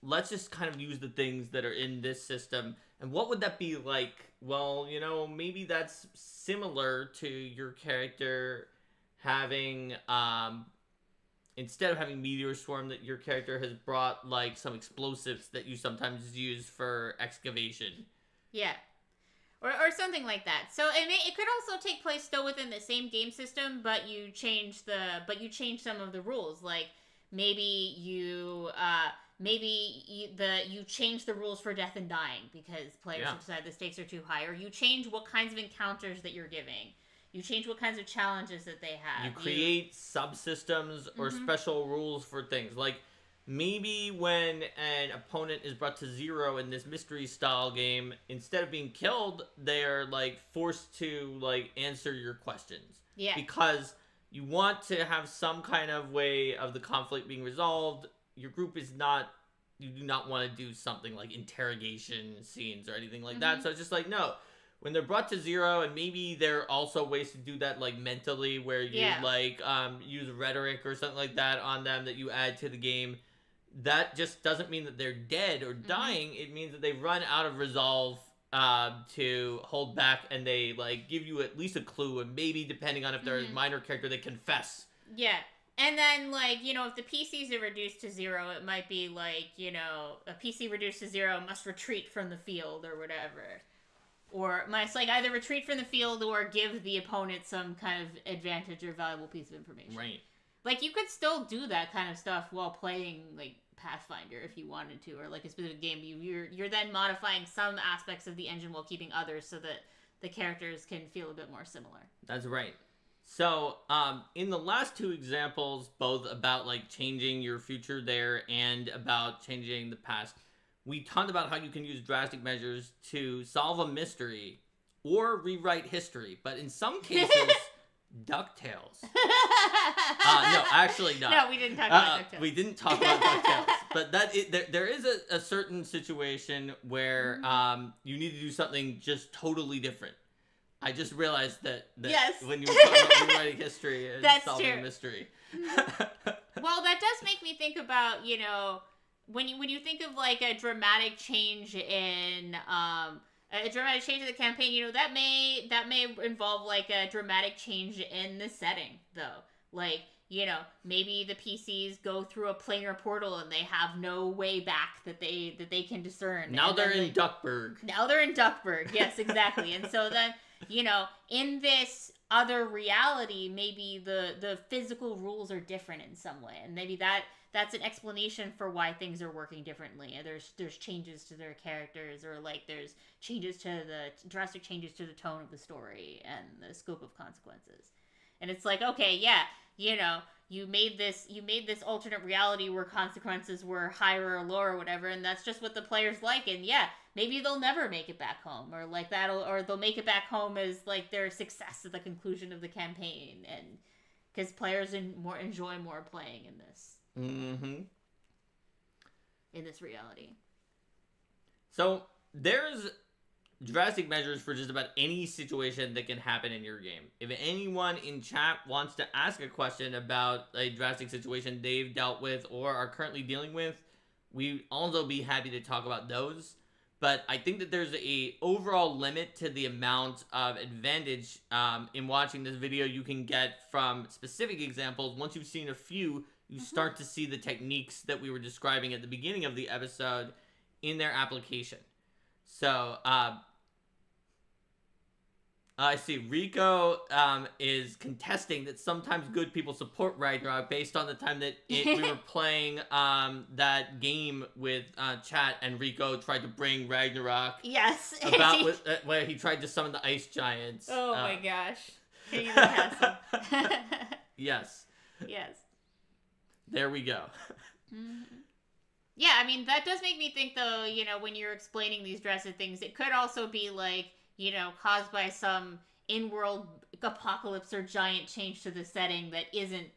let's just kind of use the things that are in this system. And what would that be like? Well, maybe that's similar to your character having, instead of having meteor swarm, that your character has brought, like, some explosives that you sometimes use for excavation. Yeah. Or something like that. So it could also take place still within the same game system, but you change some of the rules. Like, maybe you change the rules for death and dying because players have decided the stakes are too high, or you change what kinds of encounters that you're giving. You change what kinds of challenges that they have. You create subsystems or special rules for things. Like, maybe when an opponent is brought to 0 in this mystery style game, instead of being killed, they're, like, forced to, like, answer your questions. Yeah. Because you want to have some kind of way of the conflict being resolved. Your group is not, you do not want to do something like interrogation scenes or anything like that. So it's just like, no. When they're brought to 0, and maybe there are also ways to do that, like, mentally, where you, like, use rhetoric or something like that on them that you add to the game, that just doesn't mean that they're dead or dying. It means that they've run out of resolve to hold back, and they like give you at least a clue, and maybe depending on if they're a minor character, they confess. Yeah. And then, like, you know, if the PCs are reduced to 0, it might be like, you know, a PC reduced to 0 must retreat from the field or whatever. Or must, like, either retreat from the field or give the opponent some kind of advantage or valuable piece of information. Right. Like, you could still do that kind of stuff while playing, like, Pathfinder if you wanted to, or, like, a specific game. You're then modifying some aspects of the engine while keeping others so that the characters can feel a bit more similar. That's right. So, in the last 2 examples, both about, like, changing your future there and about changing the past, we talked about how you can use drastic measures to solve a mystery or rewrite history. But in some cases, DuckTales. No, actually not. No, we didn't talk about DuckTales. We didn't talk about DuckTales. But there is a certain situation where you need to do something just totally different. I just realized that yes. when you were talking about rewriting history and solving a mystery. Well, that does make me think about, you know, when you think of like a dramatic change in the campaign, you know, that may involve like a dramatic change in the setting, though. Like, you know, maybe the PCs go through a planar portal and they have no way back that they can discern. Now they're in Duckburg. Now they're in Duckburg. Yes, exactly. And so then, you know, in this other reality, maybe the physical rules are different in some way, and maybe that's an explanation for why things are working differently. There's changes to their characters, or like there's drastic changes to the tone of the story and the scope of consequences. And it's like, okay, yeah, you know, you made this alternate reality where consequences were higher or lower or whatever, and that's just what the players like. And yeah, maybe they'll never make it back home, or like or they'll make it back home as like their success at the conclusion of the campaign, and because players enjoy more playing in this. In this reality. So there's drastic measures for just about any situation that can happen in your game. If anyone in chat wants to ask a question about a drastic situation they've dealt with or are currently dealing with, we'd also be happy to talk about those. But I think that there's a overall limit to the amount of advantage in watching this video you can get from specific examples. Once you've seen a few, you start to see the techniques that we were describing at the beginning of the episode in their application. So, I see Rico is contesting that sometimes good people support Ragnarok based on the time that we were playing that game with chat, and Rico tried to bring Ragnarok. Yes. Where he tried to summon the ice giants. Oh my gosh. King of the castle. Yes. Yes. There we go. Yeah, I mean, that does make me think, though, you know, when you're explaining these drastic things, it could also be, like, you know, caused by some in-world apocalypse or giant change to the setting that isn't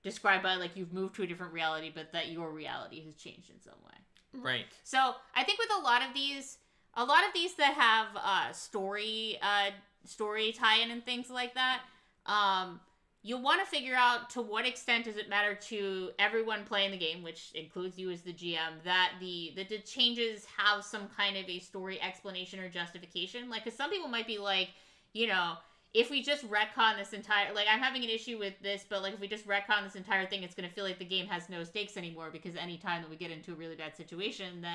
described by, like, you've moved to a different reality, but that your reality has changed in some way. Right. So, I think with a lot of these that have story tie-in and things like that, you'll want to figure out to what extent does it matter to everyone playing the game, which includes you as the GM, that the changes have some kind of a story explanation or justification. Like, because some people might be like, you know, if we just retcon this entire, like, I'm having an issue with this, but, like, if we just retcon this entire thing, it's going to feel like the game has no stakes anymore, because any time that we get into a really bad situation,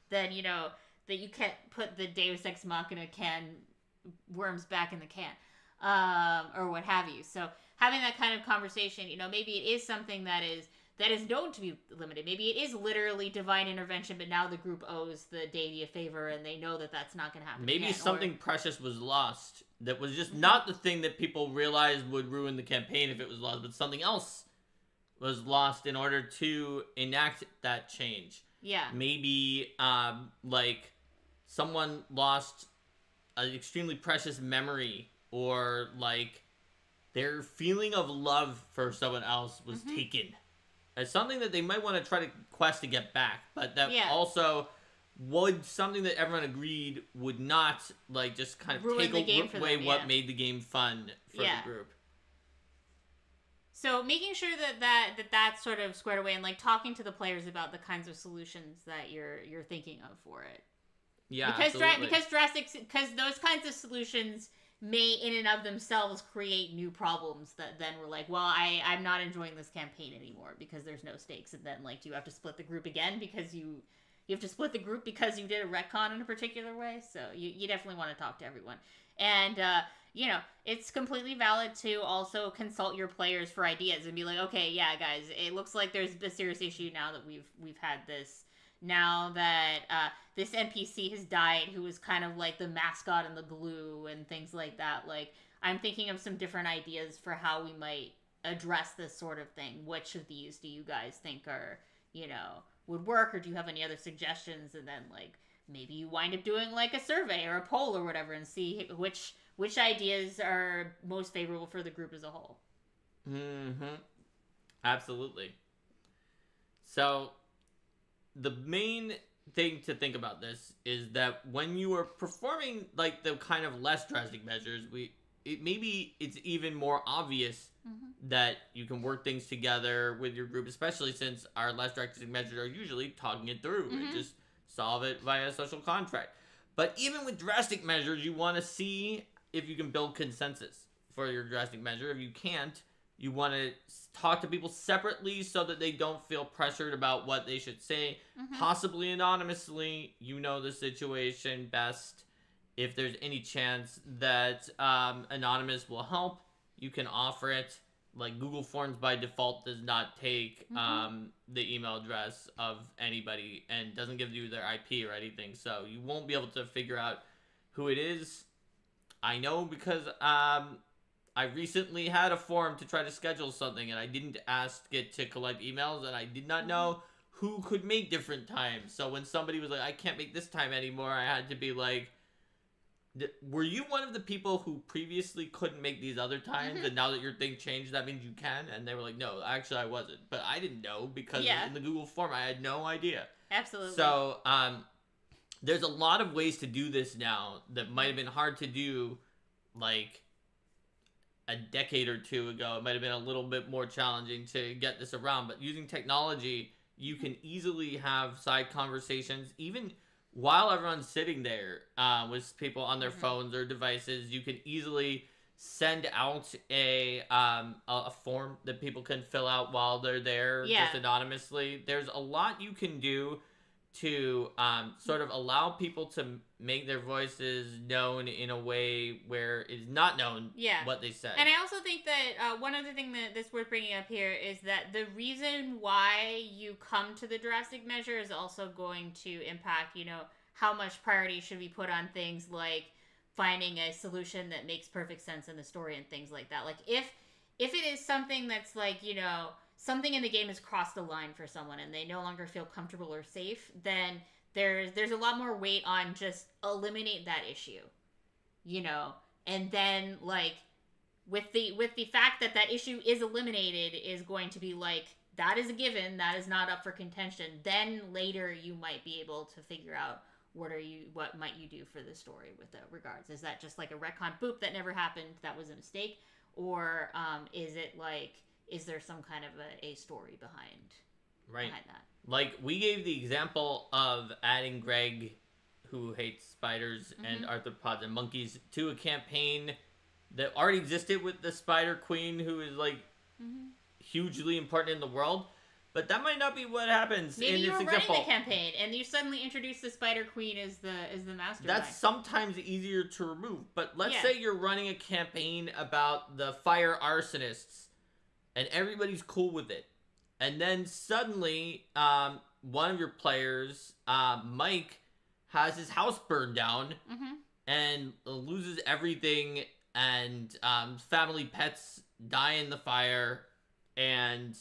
then you know, that you can't put the Deus Ex Machina worms back in the can, or what have you. So having that kind of conversation, you know, maybe it is something that is known to be limited. Maybe it is literally divine intervention, but now the group owes the deity a favor, and they know that that's not going to happen. Maybe again, something precious was lost that was just not the thing that people realized would ruin the campaign if it was lost, but something else was lost in order to enact that change. Yeah. Maybe, like, someone lost an extremely precious memory, or, like, their feeling of love for someone else was taken. It's something that they might want to try to quest to get back, but that also would something that everyone agreed would not, like, just kind of ruin take the game away them, what made the game fun for the group. So making sure that's sort of squared away, and like talking to the players about the kinds of solutions that you're thinking of for it. Yeah, because absolutely. because those kinds of solutions may in and of themselves create new problems that then we're like, well, I'm not enjoying this campaign anymore because there's no stakes, and then like, do you have to split the group again because you have to split the group because you did a retcon in a particular way? So you definitely want to talk to everyone. And you know, it's completely valid to also consult your players for ideas and be like, okay, yeah, guys, it looks like there's a serious issue now that we've had this. Now that this NPC has died, who was kind of like the mascot and the glue and things like that, like, I'm thinking of some different ideas for how we might address this sort of thing. Which of these do you guys think are, you know, would work, or do you have any other suggestions? And then like, maybe you wind up doing like a survey or a poll or whatever and see which ideas are most favorable for the group as a whole. Absolutely. So the main thing to think about this is that when you are performing like the kind of less drastic measures, maybe it's even more obvious that you can work things together with your group, especially since our less drastic measures are usually talking it through and just solve it via social contract. But even with drastic measures, you want to see if you can build consensus for your drastic measure. If you can't, you want to talk to people separately so that they don't feel pressured about what they should say, possibly anonymously. You know the situation best. If there's any chance that anonymous will help, you can offer it. Like, Google Forms by default does not take the email address of anybody and doesn't give you their IP or anything, so you won't be able to figure out who it is. I know because I recently had a forum to try to schedule something, and I didn't ask it to collect emails, and I did not know who could make different times. So when somebody was like, I can't make this time anymore, I had to be like, were you one of the people who previously couldn't make these other times, and now that your thing changed, that means you can? And they were like, no, actually I wasn't. But I didn't know because in the Google form, I had no idea. Absolutely. So there's a lot of ways to do this now that might have been hard to do like a decade or two ago. It might have been a little bit more challenging to get this around, but using technology, you can easily have side conversations, even while everyone's sitting there with people on their phones or devices. You can easily send out a form that people can fill out while they're there, just anonymously. There's a lot you can do to sort of allow people to make their voices known in a way where it is not known what they said. And I also think that one other thing that's worth bringing up here is that the reason why you come to the drastic measure is also going to impact, you know, how much priority should be put on things like finding a solution that makes perfect sense in the story and things like that. Like, if it is something that's like, you know, something in the game has crossed the line for someone and they no longer feel comfortable or safe, then there's a lot more weight on just eliminate that issue, you know, and then like with the fact that issue is eliminated is going to be like, that is a given, that is not up for contention. Then later you might be able to figure out what might you do for the story with that regards. Is that just like a retcon, boop, that never happened, that was a mistake, or is it like, is there some kind of a story behind that? Like, we gave the example of adding Greg, who hates spiders and arthropods and monkeys, to a campaign that already existed with the Spider Queen, who is like hugely important in the world. But that might not be what happens in this example. Maybe you were running the campaign and you suddenly introduce the Spider Queen as the master. That's sometimes easier to remove. But let's say you're running a campaign about the fire arsonists, and everybody's cool with it. And then suddenly, one of your players, Mike, has his house burned down and loses everything, and family pets die in the fire, and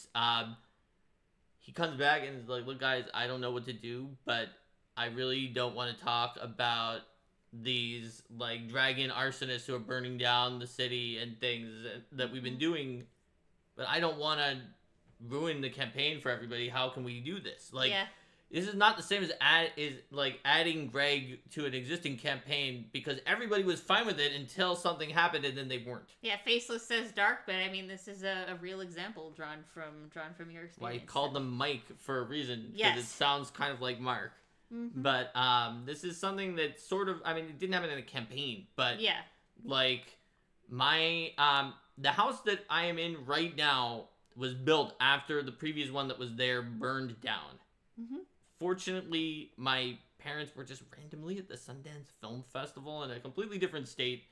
he comes back and is like, look, guys, I don't know what to do, but I really don't want to talk about these like dragon arsonists who are burning down the city and things that we've been doing, but I don't want to ruin the campaign for everybody. How can we do this? Like, this is not the same as adding Greg to an existing campaign, because everybody was fine with it until something happened and then they weren't. Yeah, Faceless says dark, but I mean this is a real example drawn from your experience. Well, I called them Mike for a reason, because Yes. it sounds kind of like Mark. Mm-hmm. But this is something that sort of, I mean, it didn't happen in a campaign, but yeah, like my the house that I am in right now was built after the previous one that was there burned down. mm-hmm. Fortunately, my parents were just randomly at the Sundance Film Festival in a completely different state.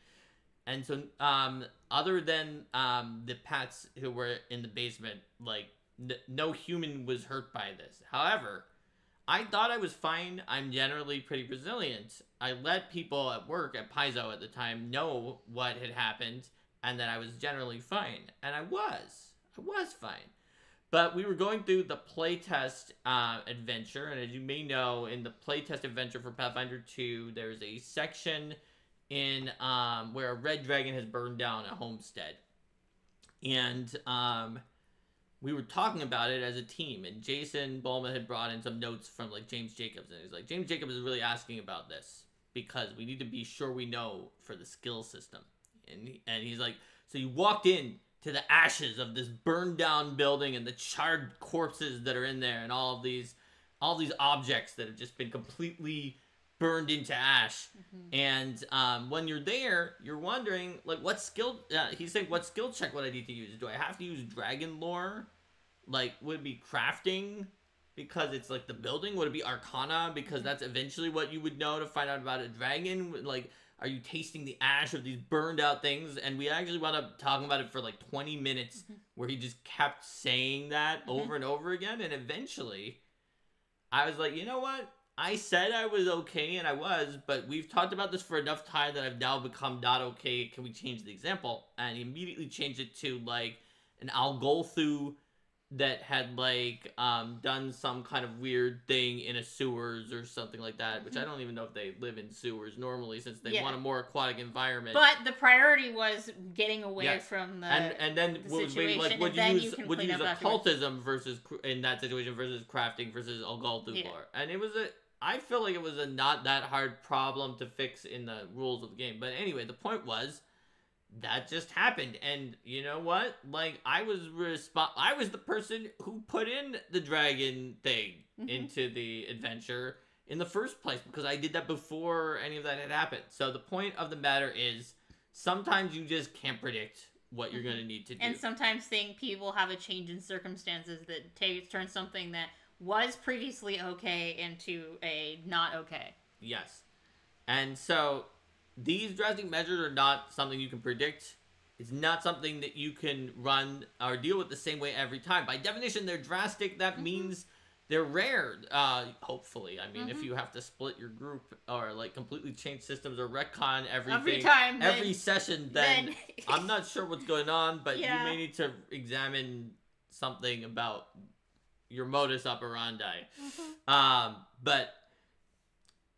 And so, other than the pets who were in the basement, like, no human was hurt by this. However, I thought I was fine. I'm generally pretty resilient. I let people at work at Paizo at the time know what had happened and that I was generally fine. And I was fine. But we were going through the playtest adventure, and as you may know, in the playtest adventure for Pathfinder 2, there's a section in where a red dragon has burned down a homestead. And we were talking about it as a team, and Jason Bowman had brought in some notes from like James Jacobs, and he was like, James Jacobs is really asking about this because we need to be sure we know for the skill system. And he's like, so you walked in to the ashes of this burned down building and the charred corpses that are in there, and all these objects that have just been completely burned into ash. Mm-hmm. And when you're there, you're wondering, like, what skill he's saying, what skill check would I need to use? Do I have to use dragon lore? Like, would it be crafting because it's like the building? Would it be arcana because that's eventually what you would know to find out about a dragon? Like, are you tasting the ash of these burned out things? And we actually wound up talking about it for like 20 minutes where he just kept saying that over and over again. And eventually I was like, you know what? I said I was okay, and I was, but we've talked about this for enough time that I've now become not okay. Can we change the example? And he immediately changed it to like an Algolthu that had like done some kind of weird thing in a sewers or something like that, which I don't even know if they live in sewers normally, since they want a more aquatic environment. But the priority was getting away from the and then the situation, like would you use occultism versus in that situation versus crafting versus Algolthu lore. And it was I feel like it was a not that hard problem to fix in the rules of the game. But anyway, the point was that just happened, and you know what? Like, I was the person who put in the dragon thing into the adventure in the first place, because I did that before any of that had happened. So the point of the matter is, sometimes you just can't predict what you're going to need to do. And sometimes people have a change in circumstances that turns something that was previously okay into a not okay. Yes. And so these drastic measures are not something you can predict. It's not something that you can run or deal with the same way every time. By definition, they're drastic. That means they're rare, hopefully. I mean, if you have to split your group or, like, completely change systems or retcon every session, then I'm not sure what's going on, but you may need to examine something about your modus operandi. But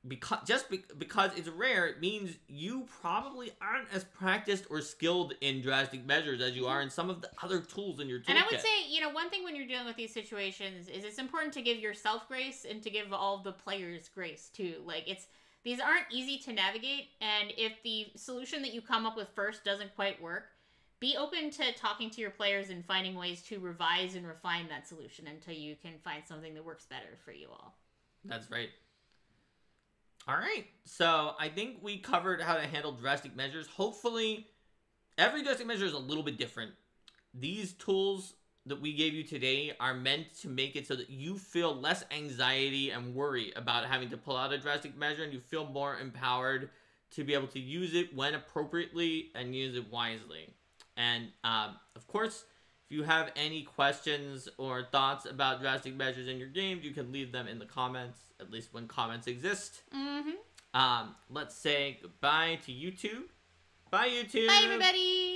because it's rare, it means you probably aren't as practiced or skilled in drastic measures as you are in some of the other tools in your toolkit. And I would say, one thing when you're dealing with these situations is it's important to give yourself grace and to give all the players grace too. Like, these aren't easy to navigate, and if the solution that you come up with first doesn't quite work, be open to talking to your players and finding ways to revise and refine that solution until you can find something that works better for you all. That's right. All right, so I think we covered how to handle drastic measures. Hopefully, every drastic measure is a little bit different. These tools that we gave you today are meant to make it so that you feel less anxiety and worry about having to pull out a drastic measure, and you feel more empowered to be able to use it when appropriately and use it wisely. And, of course, if you have any questions or thoughts about drastic measures in your games, you can leave them in the comments, at least when comments exist. Let's say goodbye to YouTube. Bye, YouTube. Bye, everybody.